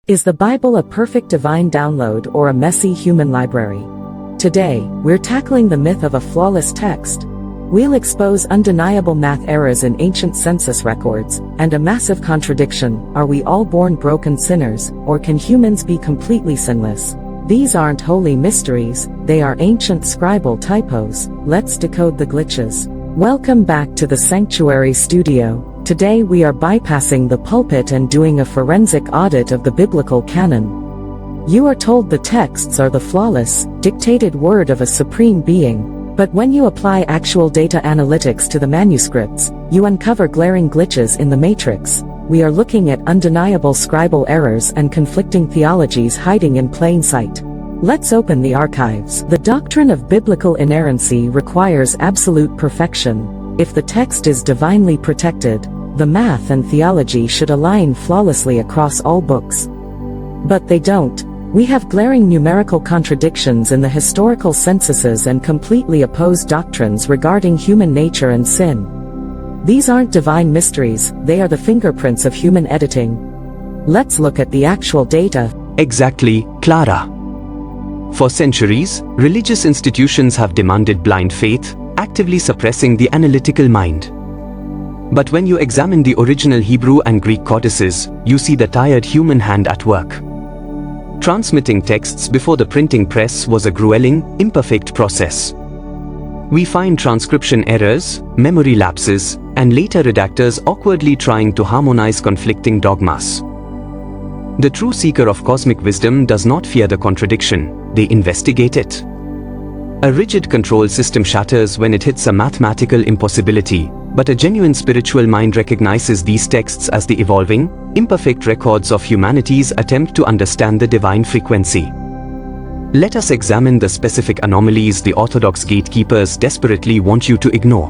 Is the Bible a perfect divine download or a messy human library? Today, we're tackling the myth of a flawless text. We'll expose undeniable math errors in ancient census records, and a massive contradiction: are we all born broken sinners, or can humans be completely sinless? These aren't holy mysteries, they are ancient scribal typos. Let's decode the glitches. Welcome back to the Sanctuary Studio. Today we are bypassing the pulpit and doing a forensic audit of the biblical canon. You are told the texts are the flawless, dictated word of a supreme being, but when you apply actual data analytics to the manuscripts, you uncover glaring glitches in the matrix. We are looking at undeniable scribal errors and conflicting theologies hiding in plain sight. Let's open the archives. The doctrine of biblical inerrancy requires absolute perfection. If the text is divinely protected, the math and theology should align flawlessly across all books. But they don't. We have glaring numerical contradictions in the historical censuses and completely opposed doctrines regarding human nature and sin. These aren't divine mysteries, they are the fingerprints of human editing. Let's look at the actual data. Exactly, Clara. For centuries, religious institutions have demanded blind faith, actively suppressing the analytical mind. But when you examine the original Hebrew and Greek codices, you see the tired human hand at work. Transmitting texts before the printing press was a grueling, imperfect process. We find transcription errors, memory lapses, and later redactors awkwardly trying to harmonize conflicting dogmas. The true seeker of cosmic wisdom does not fear the contradiction, they investigate it. A rigid control system shatters when it hits a mathematical impossibility, but a genuine spiritual mind recognizes these texts as the evolving, imperfect records of humanity's attempt to understand the divine frequency. Let us examine the specific anomalies the orthodox gatekeepers desperately want you to ignore.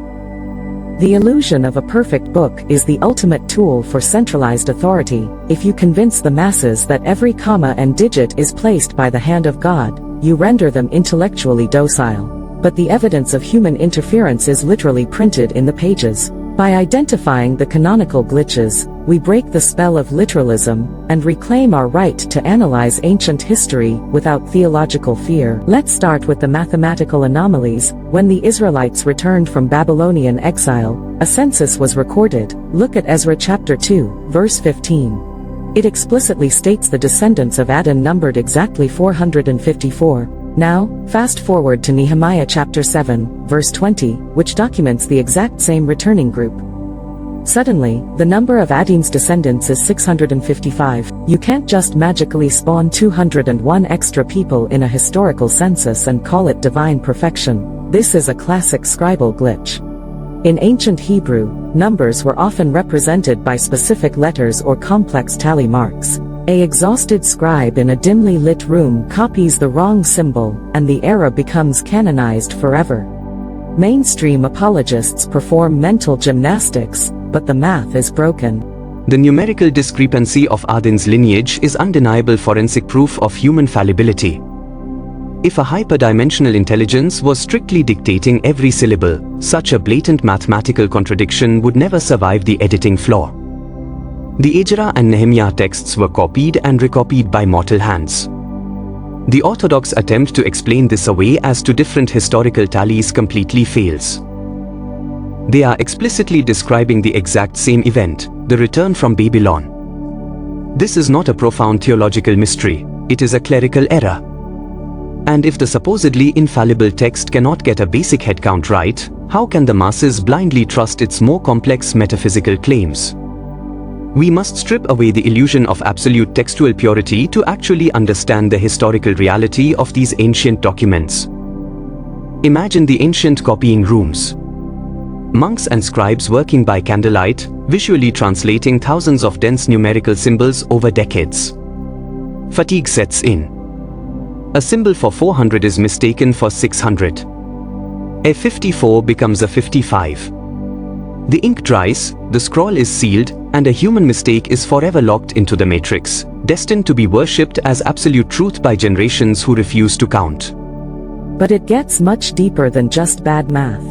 The illusion of a perfect book is the ultimate tool for centralized authority. If you convince the masses that every comma and digit is placed by the hand of God, you render them intellectually docile. But the evidence of human interference is literally printed in the pages. By identifying the canonical glitches, we break the spell of literalism and reclaim our right to analyze ancient history without theological fear. Let's start with the mathematical anomalies. When the Israelites returned from Babylonian exile, a census was recorded. Look at Ezra chapter 2, verse 15. It explicitly states the descendants of Adam numbered exactly 454. Now, fast forward to Nehemiah chapter 7, verse 20, which documents the exact same returning group. Suddenly, the number of Adin's descendants is 655. You can't just magically spawn 201 extra people in a historical census and call it divine perfection. This is a classic scribal glitch. In ancient Hebrew, numbers were often represented by specific letters or complex tally marks. An exhausted scribe in a dimly lit room copies the wrong symbol, and the error becomes canonized forever. Mainstream apologists perform mental gymnastics, but the math is broken. The numerical discrepancy of Adin's lineage is undeniable forensic proof of human fallibility. If a hyperdimensional intelligence was strictly dictating every syllable, such a blatant mathematical contradiction would never survive the editing flaw. The Ezra and Nehemiah texts were copied and recopied by mortal hands. The orthodox attempt to explain this away as two different historical tallies completely fails. They are explicitly describing the exact same event, the return from Babylon. This is not a profound theological mystery, it is a clerical error. And if the supposedly infallible text cannot get a basic headcount right, how can the masses blindly trust its more complex metaphysical claims? We must strip away the illusion of absolute textual purity to actually understand the historical reality of these ancient documents. Imagine the ancient copying rooms. Monks and scribes working by candlelight, visually translating thousands of dense numerical symbols over decades. Fatigue sets in. A symbol for 400 is mistaken for 600. A 54 becomes a 55. The ink dries, the scroll is sealed, and a human mistake is forever locked into the matrix, destined to be worshipped as absolute truth by generations who refuse to count. But it gets much deeper than just bad math.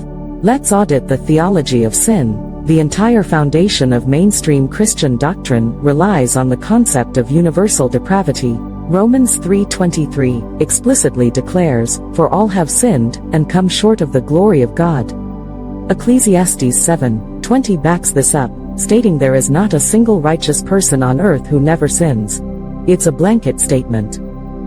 Let's audit the theology of sin. The entire foundation of mainstream Christian doctrine relies on the concept of universal depravity. Romans 3:23 explicitly declares, "For all have sinned, and come short of the glory of God." Ecclesiastes 7:20 backs this up, stating there is not a single righteous person on earth who never sins. It's a blanket statement.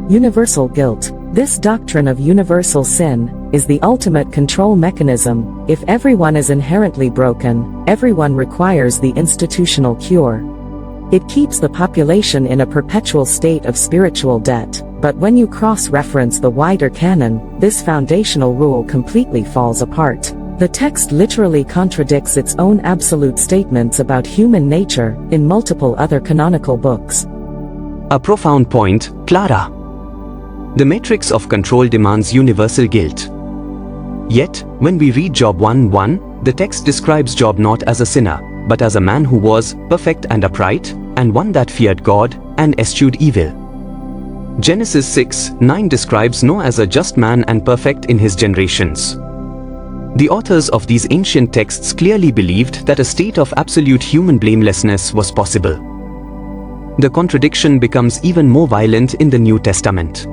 Universal guilt. This doctrine of universal sin is the ultimate control mechanism. If everyone is inherently broken, everyone requires the institutional cure. It keeps the population in a perpetual state of spiritual debt, but when you cross-reference the wider canon, this foundational rule completely falls apart. The text literally contradicts its own absolute statements about human nature in multiple other canonical books. A profound point, Clara. The matrix of control demands universal guilt. Yet, when we read Job 1:1, the text describes Job not as a sinner, but as a man who was perfect and upright, and one that feared God, and eschewed evil. Genesis 6:9 describes Noah as a just man and perfect in his generations. The authors of these ancient texts clearly believed that a state of absolute human blamelessness was possible. The contradiction becomes even more violent in the New Testament.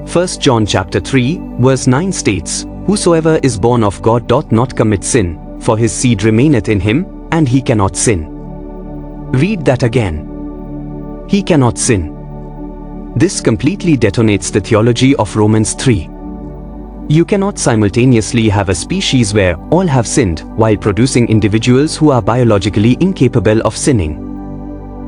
1 John chapter 3, verse 9 states, "Whosoever is born of God doth not commit sin, for his seed remaineth in him, and he cannot sin." Read that again. He cannot sin. This completely detonates the theology of Romans 3. You cannot simultaneously have a species where all have sinned while producing individuals who are biologically incapable of sinning.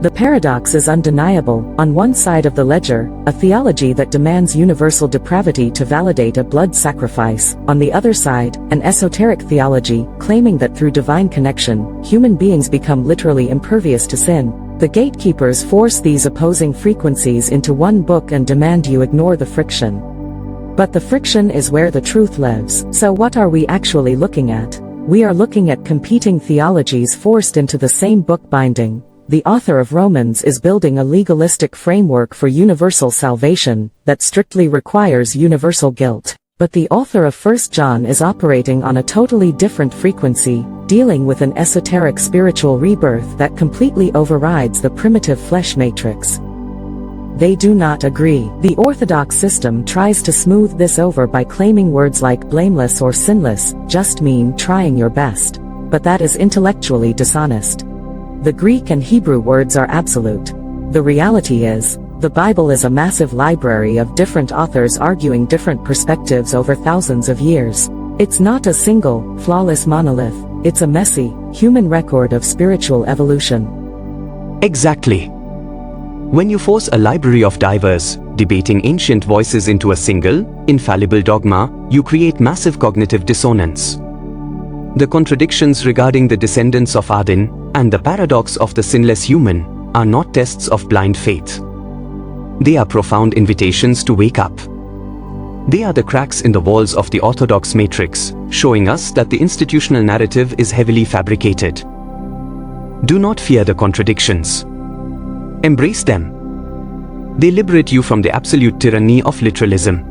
The paradox is undeniable. On one side of the ledger, a theology that demands universal depravity to validate a blood sacrifice. On the other side, an esoteric theology claiming that through divine connection, human beings become literally impervious to sin. The gatekeepers force these opposing frequencies into one book and demand you ignore the friction. But the friction is where the truth lives. So what are we actually looking at? We are looking at competing theologies forced into the same book binding. The author of Romans is building a legalistic framework for universal salvation that strictly requires universal guilt. But the author of 1 John is operating on a totally different frequency, dealing with an esoteric spiritual rebirth that completely overrides the primitive flesh matrix. They do not agree. The orthodox system tries to smooth this over by claiming words like blameless or sinless just mean trying your best. But that is intellectually dishonest. The Greek and Hebrew words are absolute. The reality is, the Bible is a massive library of different authors arguing different perspectives over thousands of years. It's not a single, flawless monolith, it's a messy, human record of spiritual evolution. Exactly. When you force a library of diverse, debating ancient voices into a single, infallible dogma, you create massive cognitive dissonance. The contradictions regarding the descendants of Audit and the paradox of the sinless human are not tests of blind faith. They are profound invitations to wake up. They are the cracks in the walls of the orthodox matrix, showing us that the institutional narrative is heavily fabricated. Do not fear the contradictions. Embrace them. They liberate you from the absolute tyranny of literalism.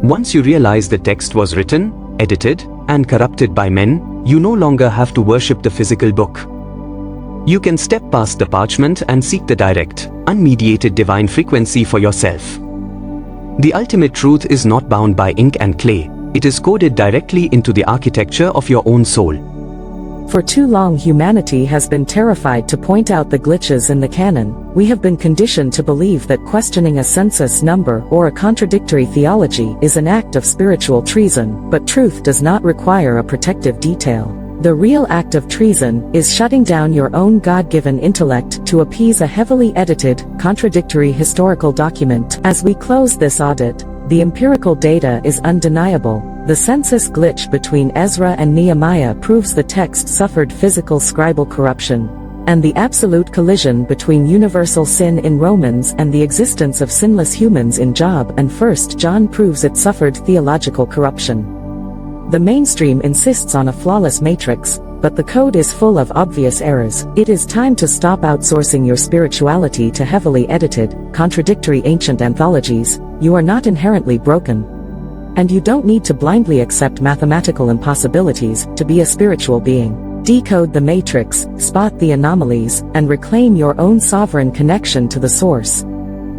Once you realize the text was written, edited, and corrupted by men, you no longer have to worship the physical book. You can step past the parchment and seek the direct, unmediated divine frequency for yourself. The ultimate truth is not bound by ink and clay, it is coded directly into the architecture of your own soul. For too long humanity has been terrified to point out the glitches in the canon. We have been conditioned to believe that questioning a census number or a contradictory theology is an act of spiritual treason, but truth does not require a protective detail. The real act of treason is shutting down your own God-given intellect to appease a heavily edited, contradictory historical document. As we close this audit, the empirical data is undeniable. The census glitch between Ezra and Nehemiah proves the text suffered physical scribal corruption. And the absolute collision between universal sin in Romans and the existence of sinless humans in Job and 1 John proves it suffered theological corruption. The mainstream insists on a flawless matrix, but the code is full of obvious errors. It is time to stop outsourcing your spirituality to heavily edited, contradictory ancient anthologies. You are not inherently broken. And you don't need to blindly accept mathematical impossibilities to be a spiritual being. Decode the matrix, spot the anomalies, and reclaim your own sovereign connection to the source.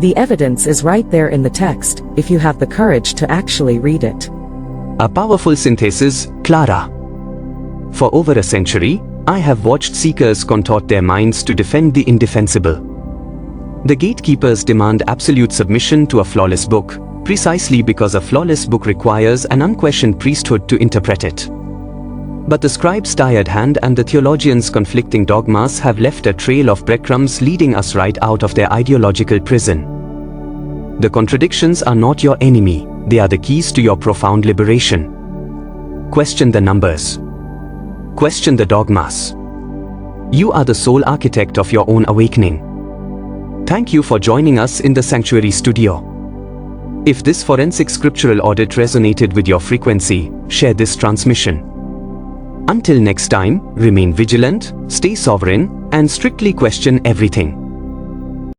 The evidence is right there in the text, if you have the courage to actually read it. A powerful synthesis, Clara. For over a century, I have watched seekers contort their minds to defend the indefensible. The gatekeepers demand absolute submission to a flawless book, precisely because a flawless book requires an unquestioned priesthood to interpret it. But the scribe's tired hand and the theologian's conflicting dogmas have left a trail of breadcrumbs leading us right out of their ideological prison. The contradictions are not your enemy, they are the keys to your profound liberation. Question the numbers. Question the dogmas. You are the sole architect of your own awakening. Thank you for joining us in the Sanctuary Studio. If this forensic scriptural audit resonated with your frequency, share this transmission. Until next time, remain vigilant, stay sovereign, and strictly question everything.